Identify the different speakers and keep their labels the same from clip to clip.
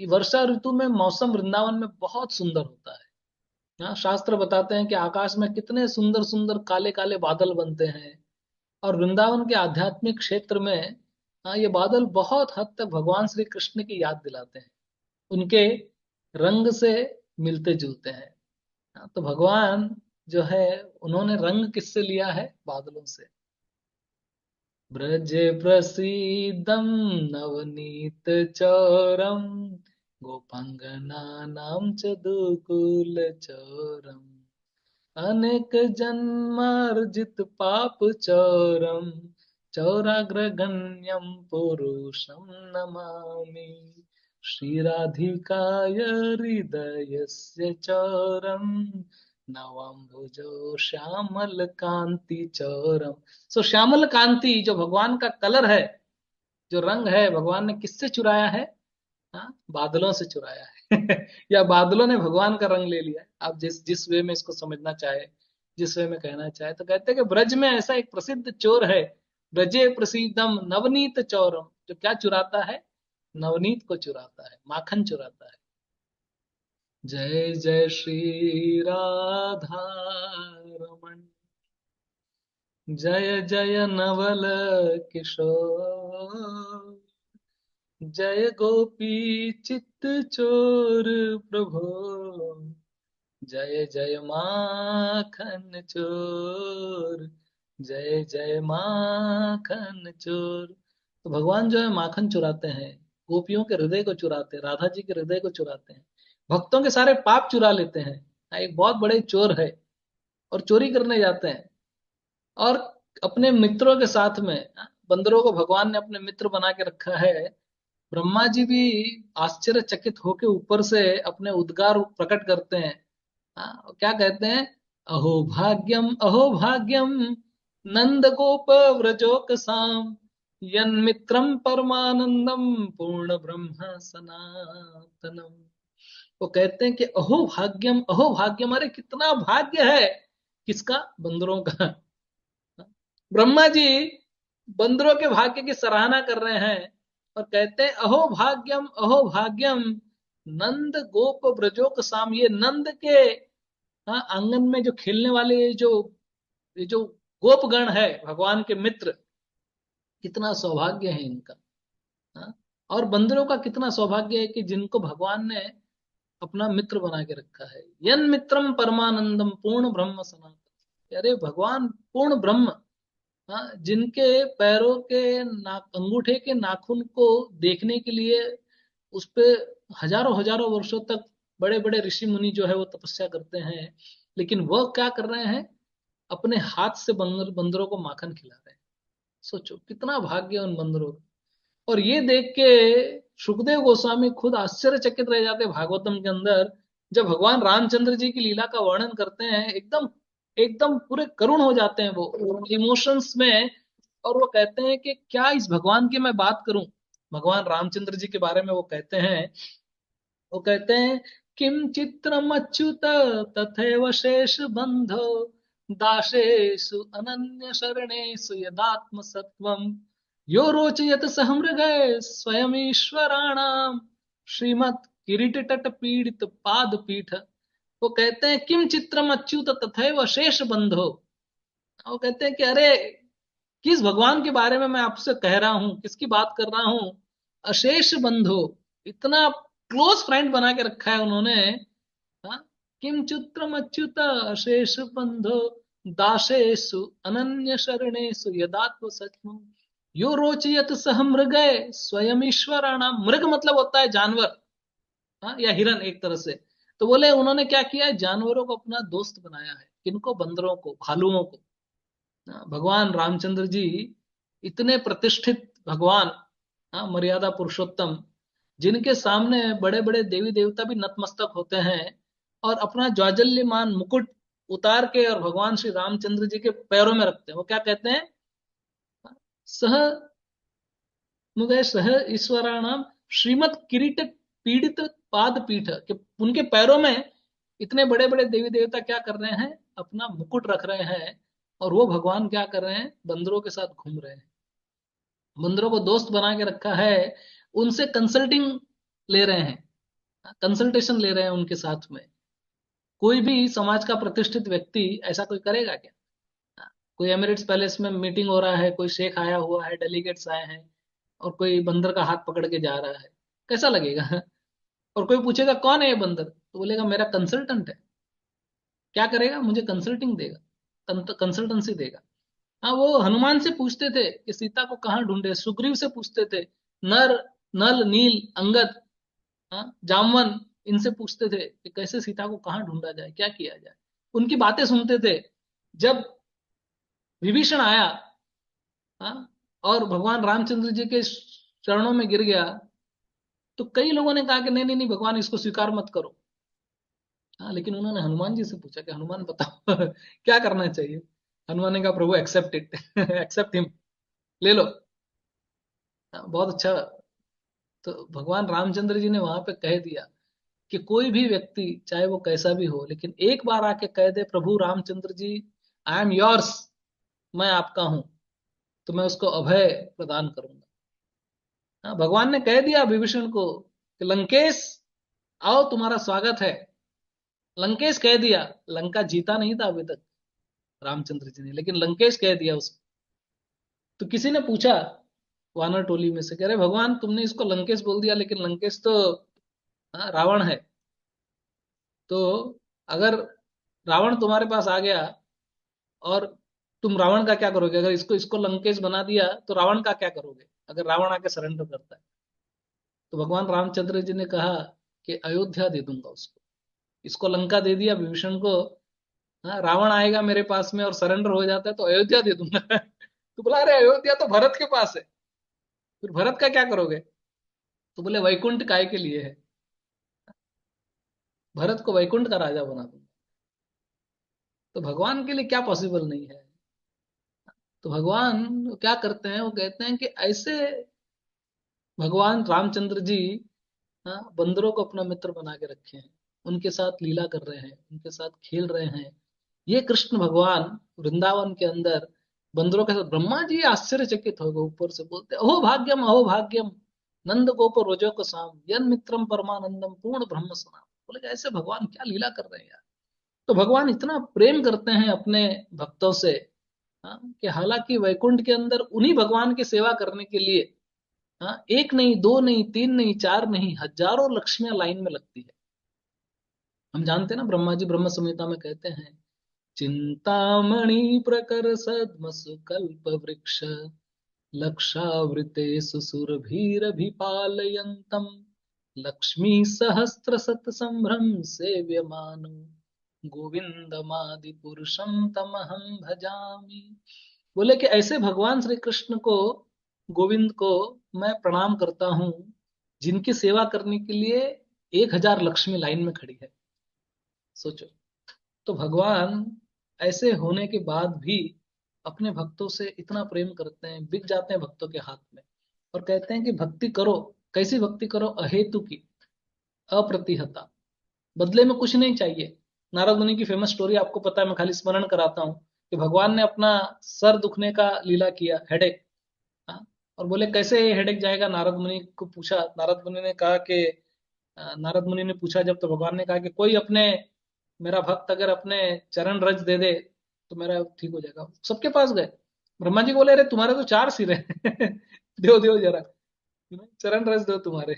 Speaker 1: वर्षा ऋतु में मौसम वृंदावन में बहुत सुंदर होता है। हाँ, शास्त्र बताते हैं कि आकाश में कितने सुंदर सुंदर काले काले बादल बनते हैं। और वृंदावन के आध्यात्मिक क्षेत्र में हाँ, ये बादल बहुत हद तक भगवान श्री कृष्ण की याद दिलाते हैं। उनके रंग से मिलते जुलते हैं। हाँ, तो भगवान जो है, उन्होंने रंग किससे लिया है? बादलों से। ब्रजे प्रसीदं नवनीत चौरम, गोपांगनानां च दुकुल चौरम, अनेक जन्मार्जित पाप चौरम, चौराग्रगण्यं पुरुषं नमामि। श्रीराधिकाय हृदयस्य चौरम, नवम्बुजो श्यामल कांति चौरम। सो श्यामल कांति जो भगवान का कलर है, जो रंग है, भगवान ने किससे चुराया है? हाँ, बादलों से चुराया है। या बादलों ने भगवान का रंग ले लिया है। आप जिस जिस वे में इसको समझना चाहे, जिस वे में कहना चाहे, तो कहते हैं कि ब्रज में ऐसा एक प्रसिद्ध चोर है। ब्रजे प्रसिद्धम नवनीत चौरम, जो क्या चुराता है? नवनीत को चुराता है, माखन चुराता है। जय जय श्री राधा रमण, जय जय नवल किशोर, जय गोपी चित्त चोर प्रभो, जय जय माखन चोर, जय जय माखन चोर। तो भगवान जो है माखन चुराते हैं, गोपियों के हृदय को चुराते हैं, राधा जी के हृदय को चुराते हैं, भक्तों के सारे पाप चुरा लेते हैं। हाँ, एक बहुत बड़े चोर है और चोरी करने जाते हैं। और अपने मित्रों के साथ में बंदरों को भगवान ने अपने मित्र बना के रखा है। ब्रह्मा जी भी आश्चर्यचकित होकर ऊपर से अपने उद्गार प्रकट करते हैं। हाँ, क्या कहते हैं? अहो भाग्यम नंद गोप व्रजोक साम, यन्मित्रम परमानंदम पूर्ण ब्रह्म सनातनम। वो कहते हैं कि अहो भाग्यम, अरे कितना भाग्य है। किसका? बंदरों का। ब्रह्मा जी बंदरों के भाग्य की सराहना कर रहे हैं और कहते हैं अहो भाग्यम नंद गोप ब्रजोक साम। ये नंद के आंगन में जो खेलने वाले ये जो गोपगण है, भगवान के मित्र, कितना सौभाग्य है इनका। हाँ? और बंदरों का कितना सौभाग्य है कि जिनको भगवान ने अपना मित्र बना के रखा है। यन मित्रम परमानंदम पूर्ण ब्रह्म सनातन। अरे भगवान पूर्ण ब्रह्म, हाँ, जिनके पैरों के अंगूठे के नाखून को देखने के लिए उस पे हजारों हजारों वर्षों तक बड़े बड़े ऋषि मुनि जो है वो तपस्या करते हैं, लेकिन वह क्या कर रहे हैं? अपने हाथ से बंदरों को माखन खिला रहे हैं। सोचो कितना भाग्य है उन बंदरों का। और ये देख के सुखदेव गोस्वामी खुद आश्चर्यचकित रह जाते हैं भागवतम के अंदर, जब भगवान रामचंद्र जी की लीला का वर्णन करते हैं, एकदम एकदम पूरे करुण हो जाते हैं वो इमोशंस में। और वो कहते हैं कि क्या इस भगवान की मैं बात करूं? भगवान रामचंद्र जी के बारे में वो कहते हैं किम चित्रम अच्युत तथैव शेष बंधो, दासेषु अनन्य शरणेषु यदात्म सत्वम, यो रोचयत सह मृगय स्वयं ईश्वराणाम, श्रीमत् किरीट तट पीड़ित पाद पीठ। वो कहते हैं किम चित्रम अच्युत तथैव शेष बंधो। वो कहते हैं कि अरे, किस भगवान के बारे में मैं आपसे कह रहा हूं, किसकी बात कर रहा हूं? अशेष बंधो, इतना क्लोज फ्रेंड बना के रखा है उन्होंने। हाँ? किम चित्रम अच्युत अशेष बंधो, दासेषु अनन्य शरणेषु यदात्म सत्वम, यो रोचयत सह मृगय स्वयं ईश्वराणाम। मृग मतलब होता है जानवर, हाँ, या हिरन एक तरह से। तो बोले उन्होंने क्या किया है? जानवरों को अपना दोस्त बनाया है। किनको? बंदरों को, भालुओं को। हाँ, भगवान रामचंद्र जी इतने प्रतिष्ठित भगवान, हाँ, मर्यादा पुरुषोत्तम, जिनके सामने बड़े बड़े देवी देवता भी नतमस्तक होते हैं और अपना ज्वाजल्यमान मुकुट उतार के और भगवान श्री रामचंद्र जी के पैरों में रखते हैं। वो क्या कहते हैं? सह मुझे सह ईश्वराणाम श्रीमत किरीट पीड़ित पाद पीठ, कि उनके पैरों में इतने बड़े बड़े देवी देवता क्या कर रहे हैं? अपना मुकुट रख रहे हैं। और वो भगवान क्या कर रहे हैं? बंदरों के साथ घूम रहे हैं, बंदरों को दोस्त बना के रखा है, उनसे कंसल्टिंग ले रहे हैं। कंसल्टेशन ले रहे हैं उनके साथ में। कोई भी समाज का प्रतिष्ठित व्यक्ति ऐसा कोई करेगा क्या? कोई एमिरेट्स पैलेस में मीटिंग हो रहा है, कोई शेख आया हुआ है, डेलीगेट्स आए हैं, और कोई बंदर का हाथ पकड़ के जा रहा है, कैसा लगेगा? और कोई पूछेगा कौन है ये बंदर, तो बोलेगा मेरा कंसल्टेंट है। क्या करेगा? मुझे कंसल्टिंग देगा, कंसल्टेंसी देगा। हाँ, वो हनुमान से पूछते थे कि सीता को कहाँ ढूंढे, सुग्रीव से पूछते थे, नर, नल, नील, अंगद, हाँ, जामवन, इनसे पूछते थे कि कैसे सीता को कहाँ ढूंढा जाए, क्या किया जाए। उनकी बातें सुनते थे। जब विभीषण आया, हाँ, और भगवान रामचंद्र जी के चरणों में गिर गया, तो कई लोगों ने कहा कि नहीं नहीं नहीं भगवान, इसको स्वीकार मत करो। हाँ, लेकिन उन्होंने हनुमान जी से पूछा कि हनुमान बताओ क्या करना चाहिए। हनुमान ने कहा प्रभु एक्सेप्ट इट, एक्सेप्ट हिम, ले लो। हाँ, बहुत अच्छा। तो भगवान रामचंद्र जी ने वहां पे कह दिया कि कोई भी व्यक्ति चाहे वो कैसा भी हो, लेकिन एक बार आके कह दे प्रभु Ramchandra ji, I am yours, मैं आपका हूं, तो मैं उसको अभय प्रदान करूंगा। हाँ, भगवान ने कह दिया विभीषण को कि लंकेश आओ, तुम्हारा स्वागत है। लंकेश कह दिया। लंका जीता नहीं था अभी तक रामचंद्र जी ने, लेकिन लंकेश कह दिया उसको। तो किसी ने पूछा वानर टोली में से, कह रहे भगवान तुमने इसको लंकेश बोल दिया, लेकिन लंकेश तो, हाँ, रावण है। तो अगर रावण तुम्हारे पास आ गया और तुम रावण का क्या करोगे? अगर इसको इसको लंकेश बना दिया तो रावण का क्या करोगे अगर रावण आके सरेंडर करता है? तो भगवान रामचंद्र जी ने कहा कि अयोध्या दे दूंगा उसको। इसको लंका दे दिया विभीषण को, हाँ, रावण आएगा मेरे पास में और सरेंडर हो जाता है तो अयोध्या दे दूंगा। तो बोला अरे अयोध्या तो भरत के पास है, फिर भरत का क्या करोगे? तो बोले वैकुंठ काय के लिए है, भरत को वैकुंठ का राजा बना दूंगा। तो भगवान के लिए क्या पॉसिबल नहीं है? तो भगवान क्या करते हैं, वो कहते हैं कि ऐसे भगवान रामचंद्र जी, हाँ, बंदरों को अपना मित्र बना के रखे हैं, उनके साथ लीला कर रहे हैं, उनके साथ खेल रहे हैं। ये कृष्ण भगवान वृंदावन के अंदर बंदरों के साथ, ब्रह्मा जी आश्चर्यचकित हो गए, ऊपर से बोलते अहो भाग्यम नंद गोप रोजो को साम यन मित्रम परमानंदम पूर्ण ब्रह्म सनाम। बोले ऐसे भगवान क्या लीला कर रहे हैं यार। तो भगवान इतना प्रेम करते हैं अपने भक्तों से, हाँ, कि हालांकि वैकुंठ के अंदर उन्हीं भगवान की सेवा करने के लिए, हाँ, एक नहीं, दो नहीं, तीन नहीं, चार नहीं, हजारों लक्ष्मियां लाइन में लगती है। हम जानते हैं ना, ब्रह्मा जी ब्रह्म संहिता में कहते हैं, चिंतामणि प्रकर सद्मसु कल्प वृक्ष लक्षावृते सुसुरभीरभिपालयन्तम् लक्ष्मी सहस्त्र सत संभ्रम सेव्यमानो गोविंदमादि पुरुषम तमहम भजामि। बोले कि ऐसे भगवान श्री कृष्ण को, गोविंद को मैं प्रणाम करता हूँ, जिनकी सेवा करने के लिए 1000 लक्ष्मी लाइन में खड़ी है। सोचो। तो भगवान ऐसे होने के बाद भी अपने भक्तों से इतना प्रेम करते हैं, बिक जाते हैं भक्तों के हाथ में, और कहते हैं कि भक्ति करो। कैसी भक्ति करो? अहेतु की, अप्रतिहता, बदले में कुछ नहीं चाहिए। नारद मुनि की फेमस स्टोरी आपको पता है, मैं खाली स्मरण कराता हूँ कि भगवान ने अपना सर दुखने का लीला किया, हेडेक, हाँ, और बोले कैसे ये हेडेक जाएगा? नारद मुनि को पूछा, नारद मुनि ने कहा कि, नारद मुनि ने पूछा जब, तो भगवान ने कहा कि कोई अपने, मेरा भक्त अगर अपने चरण रज दे दे तो मेरा ठीक हो जाएगा। सबके पास गए। ब्रह्मा जी बोले अरे तुम्हारे तो 4 सिर है, दो दो जरा, चरण रज दो तुम्हारे।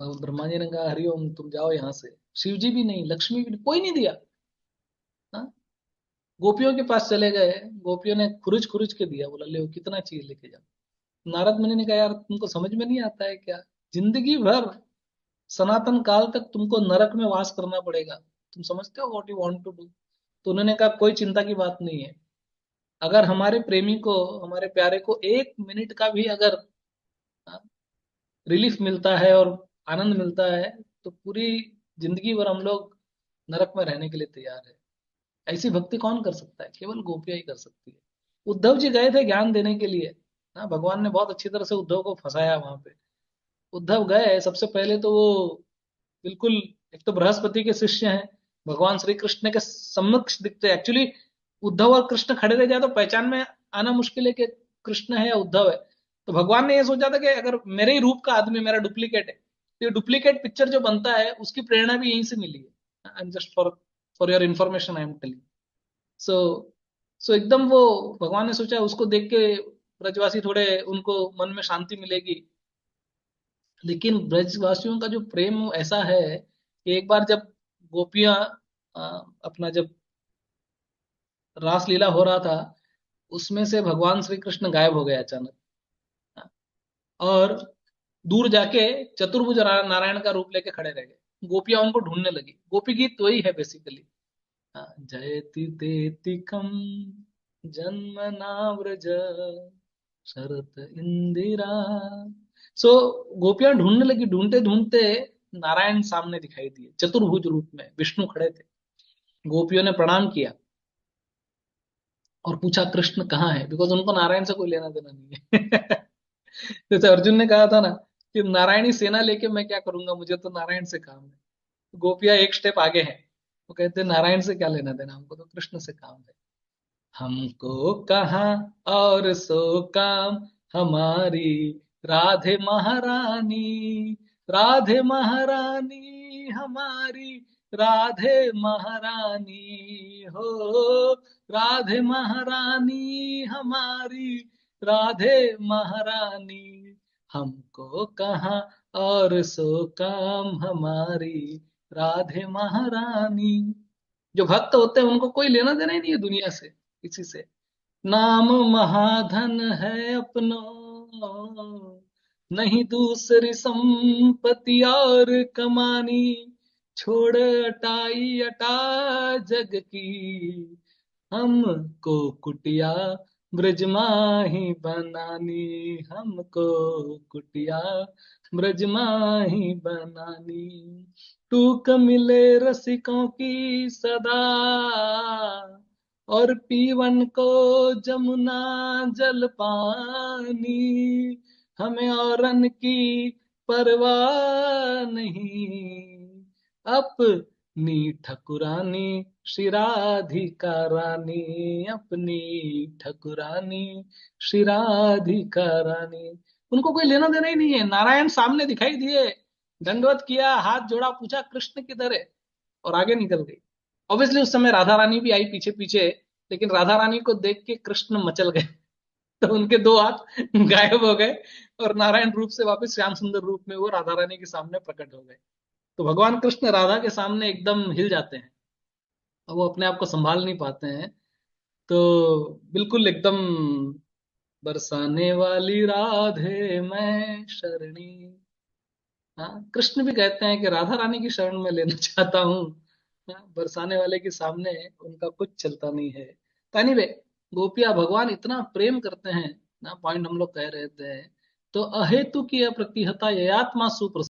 Speaker 1: और ब्रह्मा जी ने कहा हरिओम, तुम जाओ यहाँ से। शिव जी भी नहीं, लक्ष्मी भी नहीं, कोई नहीं दिया। हाँ? गोपियों के पास चले गए, गोपियों ने खुरुच खुरुच के दिया, बोला ले कितना चाहिए लेके जाओ। नारद मुनि ने कहा यार तुमको समझ में नहीं आता है क्या? जिंदगी भर, सनातन काल तक तुमको नरक में वास करना पड़ेगा, तुम समझते हो what you want to do? तो उन्होंने कहा कोई चिंता की बात नहीं है, अगर हमारे प्रेमी को, हमारे प्यारे को 1 मिनट का भी अगर रिलीफ मिलता है और आनंद मिलता है, तो पूरी जिंदगी भर हम लोग नरक में रहने के लिए तैयार है। ऐसी भक्ति कौन कर सकता है? केवल गोपियां ही कर सकती है। उद्धव जी गए थे ज्ञान देने के लिए, हाँ, भगवान ने बहुत अच्छी तरह से उद्धव को फंसाया वहां पे। उद्धव गए, सबसे पहले तो वो बिल्कुल, एक तो बृहस्पति के शिष्य हैं, भगवान श्री कृष्ण के समक्ष दिखते एक्चुअली। उद्धव और कृष्ण खड़े रह जाए तो पहचान में आना मुश्किल है कि कृष्ण है या उद्धव है। तो भगवान ने ये सोचा था कि अगर मेरे ही रूप का आदमी, मेरा डुप्लीकेट है, ये डुप्लीकेट पिक्चर जो बनता है उसकी प्रेरणा भी यहीं से मिली है। I am just for for your information I am telling. So so एकदम वो भगवान ने सोचा उसको देख के ब्रजवासी थोड़े उनको मन में शांति मिलेगी। लेकिन ब्रजवासियों का जो प्रेम ऐसा है कि एक बार जब गोपियां अपना जब रासलीला हो रहा था, उसमें से भगवान श्री कृष्ण गायब हो गए अचानक। और दूर जाके चतुर्भुज नारायण का रूप लेके खड़े रह गए। गोपियां उनको ढूंढने लगी। गोपी गीत तो वही है बेसिकली। जयति तेतिकम जन्मना व्रज शरत इंदिरा। सो गोपियां ढूंढने लगी। ढूंढते ढूंढते नारायण सामने दिखाई दिए चतुर्भुज रूप में, विष्णु खड़े थे। गोपियों ने प्रणाम किया और पूछा कृष्ण कहाँ है, बिकॉज उनको नारायण से कोई लेना देना नहीं है। जैसे अर्जुन ने कहा था ना कि नारायणी सेना लेके मैं क्या करूंगा, मुझे तो नारायण से काम है। गोपियां एक स्टेप आगे हैं। वो कहते हैं नारायण से क्या लेना देना, हमको तो कृष्ण से काम है। हमको कहाँ और सो काम हमारी राधे महारानी, राधे महारानी हमारी, राधे महारानी हो, राधे महारानी हमारी, राधे महारानी। हमको कहाँ और सो काम हमारी राधे महारानी। जो भक्त होते हैं उनको कोई लेना देना ही नहीं है दुनिया से, किसी से। नाम महाधन है अपनो, नहीं दूसरी संपत्ति और कमानी। छोड़ अटाई अटा जग की, हमको कुटिया ब्रजमाही बनानी, हमको कुटिया ब्रजमाही बनानी। टूक मिले रसिकों की सदा, और पीवन को जमुना जल पानी। हमें औरन की परवाह नहीं, अपनी ठकुरानी श्री राधिका रानी, अपनी ठकुरानी श्री राधिका रानी। उनको कोई लेना देना ही नहीं है। नारायण सामने दिखाई दिए, दंडवत किया, हाथ जोड़ा, पूछा कृष्ण किधर है, और आगे निकल गई। ऑब्वियसली उस समय राधा रानी भी आई पीछे पीछे, लेकिन राधा रानी को देख के कृष्ण मचल गए। तो उनके दो हाथ गायब हो गए और नारायण रूप से वापस श्याम सुंदर रूप में वो राधा रानी के सामने प्रकट हो गए। तो भगवान कृष्ण राधा के सामने एकदम हिल जाते हैं और वो अपने आप को संभाल नहीं पाते हैं। तो बिल्कुल एकदम, बरसाने वाली राधे मैं शरणी। हाँ, कृष्ण भी कहते हैं कि राधा रानी की शरण में लेना चाहता हूँ। हाँ, बरसाने वाले के सामने उनका कुछ चलता नहीं है। तो एनीवे, गोपिया भगवान इतना प्रेम करते हैं ना, पॉइंट हम लोग कह रहे थे। तो अहेतु की अप्रतिहता ययात्मा सुप्रसिद्ध।